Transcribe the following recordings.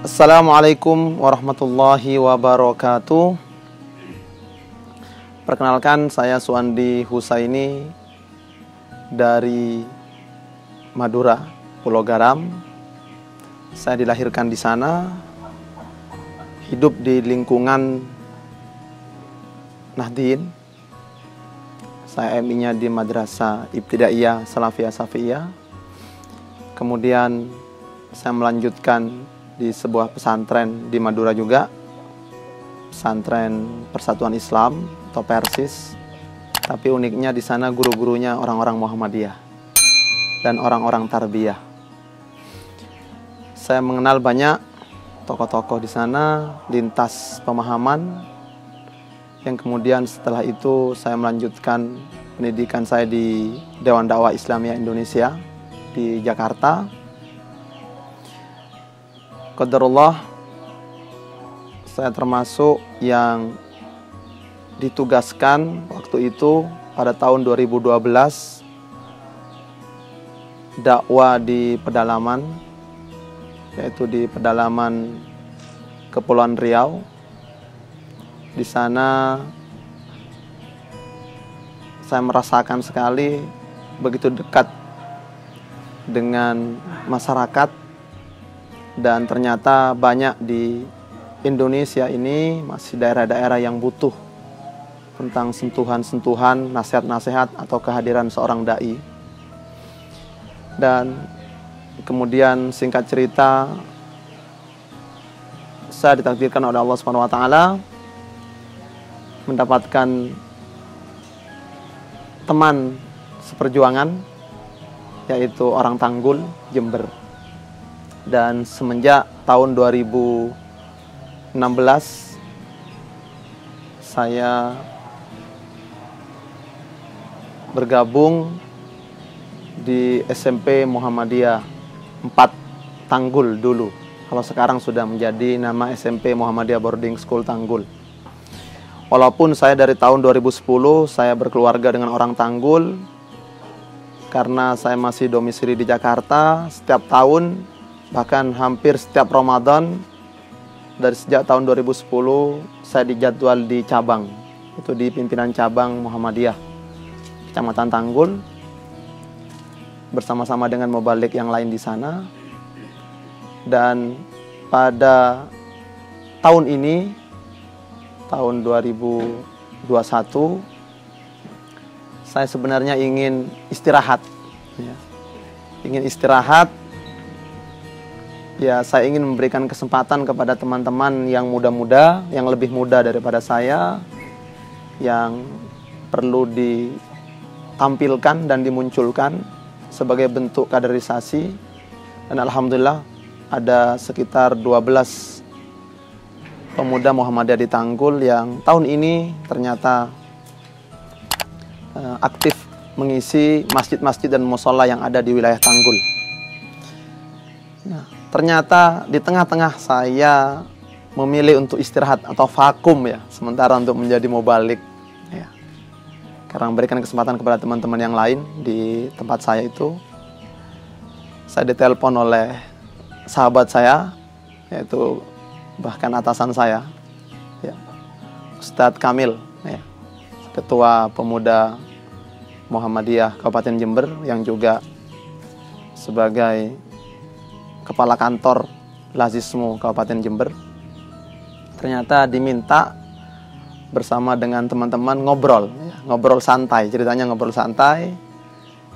Assalamualaikum warahmatullahi wabarakatuh. Perkenalkan, saya Suandi Husaini dari Madura, Pulau Garam. Saya dilahirkan di sana, hidup di lingkungan Nahdien. Saya MI-nya di Madrasah Ibtidaiyah Salafiyah Safiyah. Kemudian saya melanjutkan di sebuah pesantren di Madura juga, pesantren Persatuan Islam atau Persis. Tapi uniknya di sana guru-gurunya orang-orang Muhammadiyah dan orang-orang tarbiyah. Saya mengenal banyak tokoh-tokoh di sana, lintas pemahaman, yang kemudian setelah itu saya melanjutkan pendidikan saya di Dewan Dakwah Islamiyah Indonesia di Jakarta. Qadarullah, saya termasuk yang ditugaskan waktu itu pada tahun 2012 dakwah di pedalaman, yaitu di pedalaman Kepulauan Riau. Di sana saya merasakan sekali begitu dekat dengan masyarakat, dan ternyata banyak di Indonesia ini masih daerah-daerah yang butuh tentang sentuhan-sentuhan, nasihat-nasihat atau kehadiran seorang dai. Dan kemudian singkat cerita, saya ditakdirkan oleh Allah Subhanahu wa taala mendapatkan teman seperjuangan, yaitu orang Tanggul, Jember. Dan semenjak tahun 2016 saya bergabung di SMP Muhammadiyah 4 Tanggul dulu. Kalau sekarang sudah menjadi nama SMP Muhammadiyah Boarding School Tanggul. Walaupun saya dari tahun 2010 saya berkeluarga dengan orang Tanggul, karena saya masih domisili di Jakarta. Setiap tahun, bahkan hampir setiap Ramadan dari sejak tahun 2010 saya dijadwal di cabang, itu di pimpinan cabang Muhammadiyah Kecamatan Tanggul, bersama-sama dengan mubalik yang lain di sana. Dan pada tahun ini, tahun 2021, saya sebenarnya ingin istirahat, ya. Ingin istirahat. Ya, saya ingin memberikan kesempatan kepada teman-teman yang muda-muda, yang lebih muda daripada saya, yang perlu ditampilkan dan dimunculkan sebagai bentuk kaderisasi. Dan alhamdulillah ada sekitar 12 pemuda Muhammadiyah di Tanggul yang tahun ini ternyata aktif mengisi masjid-masjid dan musola yang ada di wilayah Tanggul. Nah, ternyata di tengah-tengah saya memilih untuk istirahat atau vakum, ya, sementara untuk menjadi mubalik, ya. Karena memberikan kesempatan kepada teman-teman yang lain di tempat saya itu, saya ditelepon oleh sahabat saya, yaitu bahkan atasan saya, ya, Ustadz Kamil, ya, Ketua Pemuda Muhammadiyah Kabupaten Jember, yang juga sebagai Kepala Kantor Lazismu Kabupaten Jember. Ternyata diminta bersama dengan teman-teman ngobrol, ya, ngobrol santai, ceritanya ngobrol santai,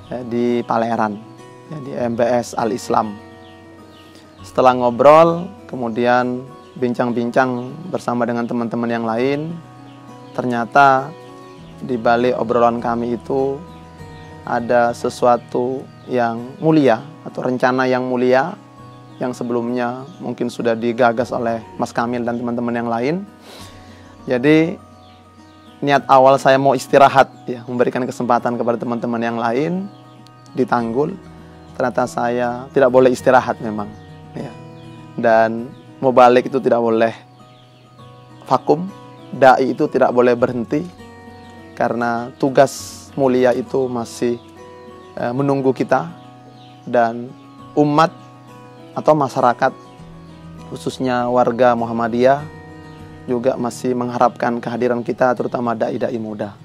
ya, di Paleran, ya, di MBS Al-Islam. Setelah ngobrol, kemudian bincang-bincang bersama dengan teman-teman yang lain, ternyata di balik obrolan kami itu ada sesuatu yang mulia atau rencana yang mulia yang sebelumnya mungkin sudah digagas oleh Mas Kamil dan teman-teman yang lain. Jadi niat awal saya mau istirahat, ya, memberikan kesempatan kepada teman-teman yang lain di Tanggul. Ternyata saya tidak boleh istirahat memang, ya. Dan mau balik itu tidak boleh vakum, dai itu tidak boleh berhenti, karena tugas mulia itu masih menunggu kita, dan umat atau masyarakat khususnya warga Muhammadiyah juga masih mengharapkan kehadiran kita, terutama dai-dai muda.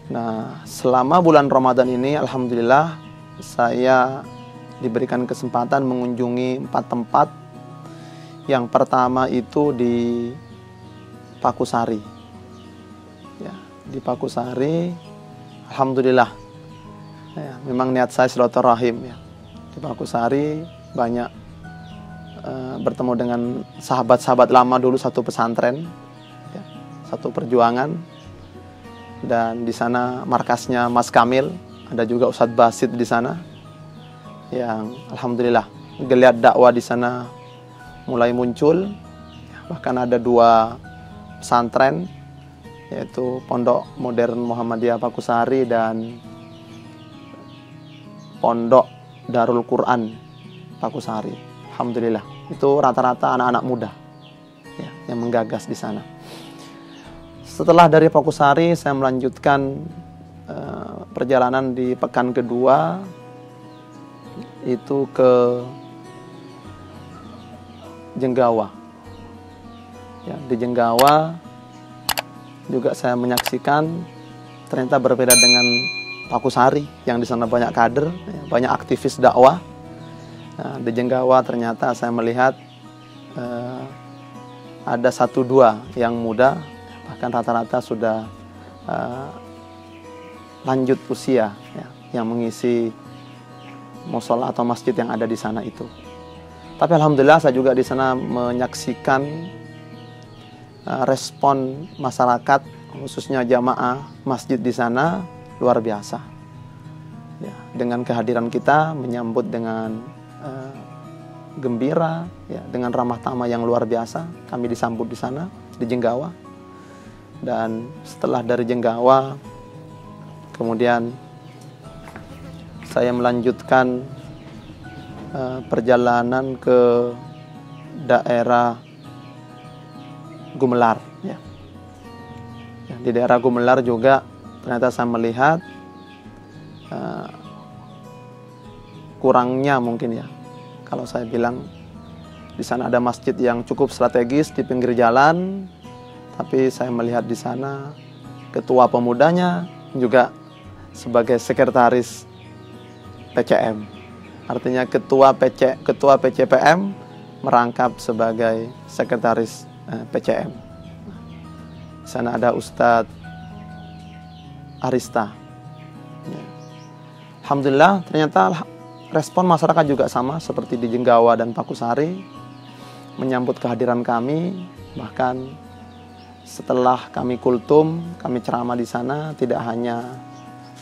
Nah, selama bulan Ramadan ini alhamdulillah saya diberikan kesempatan mengunjungi 4 tempat. Yang pertama itu di Pakusari. Ya, di Pakusari alhamdulillah. Ya, memang niat saya silaturahim ya. Di Pakusari banyak bertemu dengan sahabat-sahabat lama dulu satu pesantren, ya, satu perjuangan, dan di sana markasnya Mas Kamil, ada juga Ustadz Basit di sana, yang alhamdulillah geliat dakwah di sana mulai muncul, bahkan ada 2 pesantren, yaitu Pondok Modern Muhammadiyah Pakusari dan Pondok Darul Quran Pakusari. Alhamdulillah, itu rata-rata anak-anak muda ya, yang menggagas di sana. Setelah dari Pakusari, saya melanjutkan perjalanan di pekan kedua, itu ke Jenggawa. Ya, di Jenggawa juga saya menyaksikan ternyata berbeda dengan Pakusari, yang di sana banyak kader, ya, banyak aktivis dakwah. Nah, di Jenggawa ternyata saya melihat ada 1-2 yang muda, bahkan rata-rata sudah lanjut usia ya, yang mengisi mushola atau masjid yang ada di sana itu. Tapi alhamdulillah saya juga di sana menyaksikan respon masyarakat, khususnya jamaah masjid di sana luar biasa. Ya, dengan kehadiran kita menyambut dengan gembira, ya, dengan ramah tamah yang luar biasa. Kami disambut di sana di Jenggawa, dan setelah dari Jenggawa kemudian saya melanjutkan perjalanan ke daerah Gumelar. Ya. Ya, di daerah Gumelar juga ternyata saya melihat kurangnya mungkin ya, kalau saya bilang di sana ada masjid yang cukup strategis di pinggir jalan, tapi saya melihat di sana ketua pemudanya juga sebagai sekretaris PCM. Artinya ketua PCPM merangkap sebagai sekretaris PCM. Di sana ada Ustadz Arista. Ya. Alhamdulillah ternyata respon masyarakat juga sama seperti di Jenggawa dan Pakusari, menyambut kehadiran kami. Bahkan setelah kami kultum, kami ceramah di sana, tidak hanya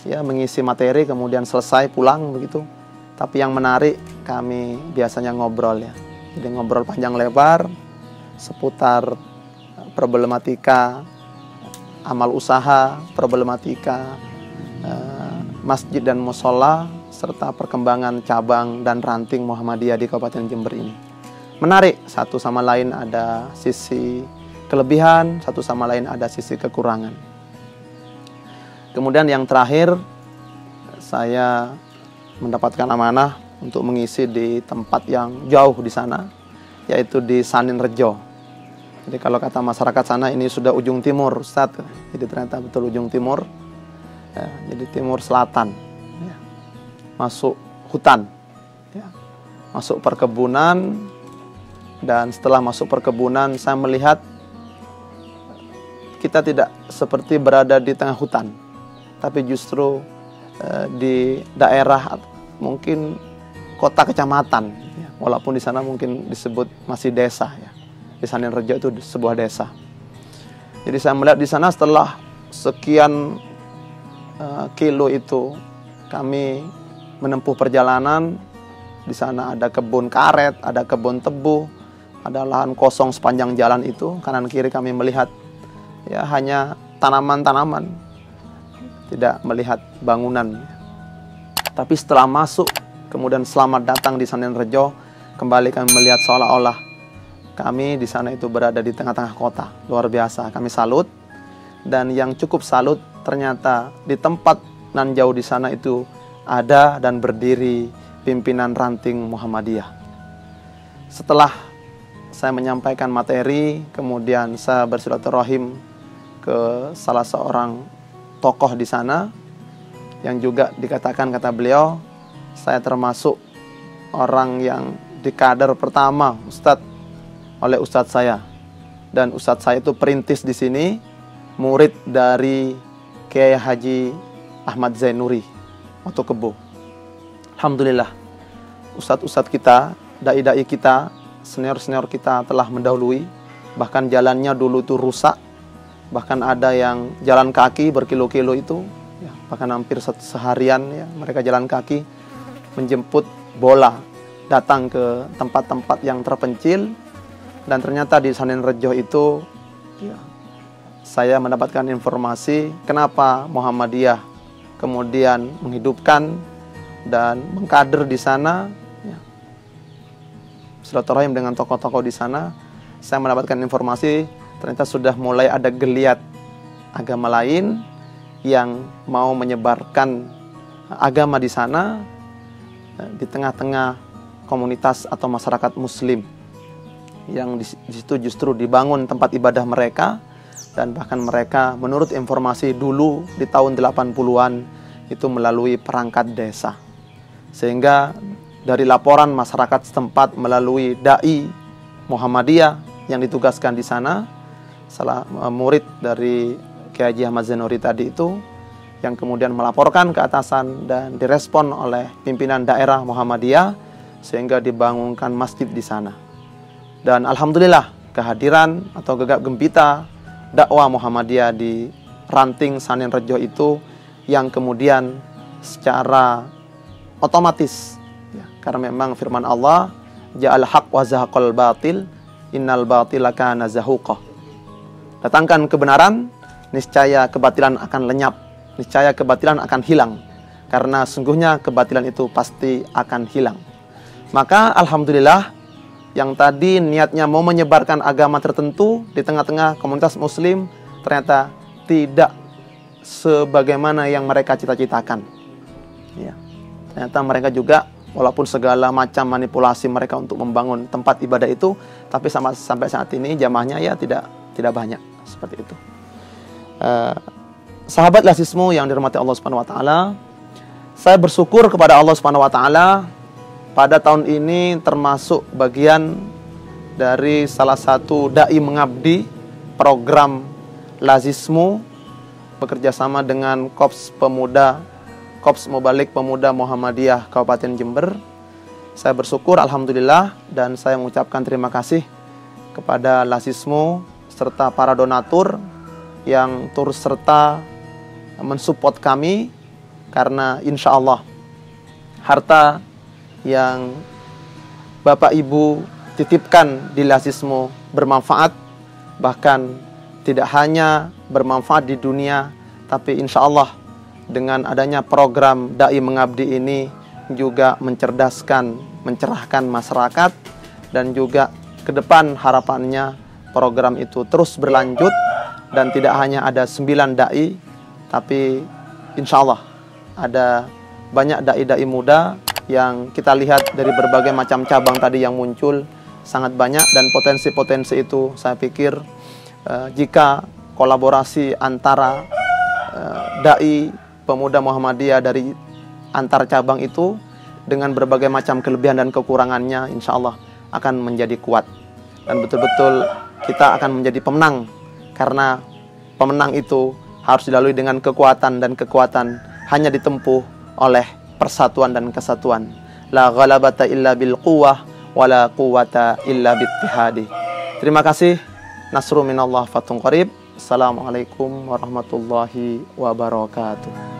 ya mengisi materi kemudian selesai pulang begitu, tapi yang menarik kami biasanya ngobrol ya. Jadi ngobrol panjang lebar seputar problematika amal usaha, problematika masjid dan mushola, serta perkembangan cabang dan ranting Muhammadiyah di Kabupaten Jember ini. Menarik, satu sama lain ada sisi kelebihan, satu sama lain ada sisi kekurangan. Kemudian yang terakhir, saya mendapatkan amanah untuk mengisi di tempat yang jauh di sana, yaitu di Sanin Rejo. Jadi kalau kata masyarakat sana, ini sudah ujung timur, Ustadz. Jadi ternyata betul ujung timur, ya, jadi timur selatan. Masuk hutan, ya, masuk perkebunan, dan setelah masuk perkebunan saya melihat kita tidak seperti berada di tengah hutan, tapi justru di daerah mungkin kota kecamatan, ya, walaupun di sana mungkin disebut masih desa, ya. Di Sanin Rejo itu sebuah desa. Jadi saya melihat di sana setelah sekian kilo itu kami menempuh perjalanan. Di sana ada kebun karet, ada kebun tebu, ada lahan kosong sepanjang jalan itu. Kanan kiri kami melihat ya hanya tanaman-tanaman, tidak melihat bangunan. Tapi setelah masuk, kemudian selamat datang di Sanin Rejo, kembali kami melihat seolah-olah kami di sana itu berada di tengah-tengah kota. Luar biasa, kami salut. Dan yang cukup salut, ternyata di tempat nan jauh di sana itu ada dan berdiri pimpinan ranting Muhammadiyah. Setelah saya menyampaikan materi, kemudian saya bersilaturahim ke salah seorang tokoh di sana, yang juga dikatakan, kata beliau, saya termasuk orang yang dikader pertama Ustadz oleh Ustadz saya. Dan Ustadz saya itu perintis di sini, murid dari Kiai Haji Ahmad Zainuri waktu Kebo. Alhamdulillah, Ustadz-Ustadz kita, dai-dai kita, senior-senior kita telah mendahului. Bahkan jalannya dulu itu rusak, bahkan ada yang jalan kaki berkilo-kilo itu, ya, bahkan hampir seharian ya, mereka jalan kaki menjemput bola, datang ke tempat-tempat yang terpencil. Dan ternyata di Sanin Rejo itu ya, saya mendapatkan informasi kenapa Muhammadiyah kemudian menghidupkan dan mengkader di sana ya. Silaturahim dengan tokoh-tokoh di sana, saya mendapatkan informasi ternyata sudah mulai ada geliat agama lain yang mau menyebarkan agama di sana, di tengah-tengah komunitas atau masyarakat muslim, yang di situ justru dibangun tempat ibadah mereka. Dan bahkan mereka menurut informasi dulu di tahun 80-an itu melalui perangkat desa. Sehingga dari laporan masyarakat setempat melalui dai Muhammadiyah yang ditugaskan di sana, salah murid dari Kiai Haji Ahmad Zainuri tadi itu, yang kemudian melaporkan ke atasan dan direspon oleh pimpinan daerah Muhammadiyah sehingga dibangunkan masjid di sana. Dan alhamdulillah kehadiran atau gegap gempita dakwah Muhammadiyah di ranting Sanin Rejo itu yang kemudian secara otomatis ya, karena memang firman Allah, ja'al haq wa zahaqal batil innal batila kana zahuqa. Datangkan kebenaran, niscaya kebatilan akan lenyap, niscaya kebatilan akan hilang, karena sungguhnya kebatilan itu pasti akan hilang. Maka alhamdulillah, yang tadi niatnya mau menyebarkan agama tertentu di tengah-tengah komunitas muslim ternyata tidak sebagaimana yang mereka cita-citakan ya. Ternyata mereka juga walaupun segala macam manipulasi mereka untuk membangun tempat ibadah itu, tapi sampai saat ini jamaahnya ya tidak banyak seperti itu. Sahabat Lasismu yang dirahmati Allah Subhanahu wa taala, saya bersyukur kepada Allah Subhanahu wa taala pada tahun ini termasuk bagian dari salah satu dai mengabdi program Lazismu bekerjasama dengan Kops Mubalik Pemuda Muhammadiyah Kabupaten Jember. Saya bersyukur alhamdulillah dan saya mengucapkan terima kasih kepada Lazismu serta para donatur yang turut serta mensupport kami, karena insya Allah harta yang Bapak Ibu titipkan di Lazismu bermanfaat, bahkan tidak hanya bermanfaat di dunia, tapi insya Allah dengan adanya program Dai Mengabdi ini juga mencerdaskan, mencerahkan masyarakat, dan juga ke depan harapannya program itu terus berlanjut dan tidak hanya ada 9 dai, tapi insya Allah ada banyak dai-dai muda yang kita lihat dari berbagai macam cabang tadi yang muncul sangat banyak, dan potensi-potensi itu saya pikir jika kolaborasi antara dai pemuda Muhammadiyah dari antar cabang itu dengan berbagai macam kelebihan dan kekurangannya insya Allah akan menjadi kuat, dan betul-betul kita akan menjadi pemenang, karena pemenang itu harus dilalui dengan kekuatan, dan kekuatan hanya ditempuh oleh persatuan dan kesatuan. La ghalabata illa bil quwwah wa la quwwata illa bittihadi. Terima kasih. Nasrun minallah fatun qarib. Assalamualaikum warahmatullahi wabarakatuh.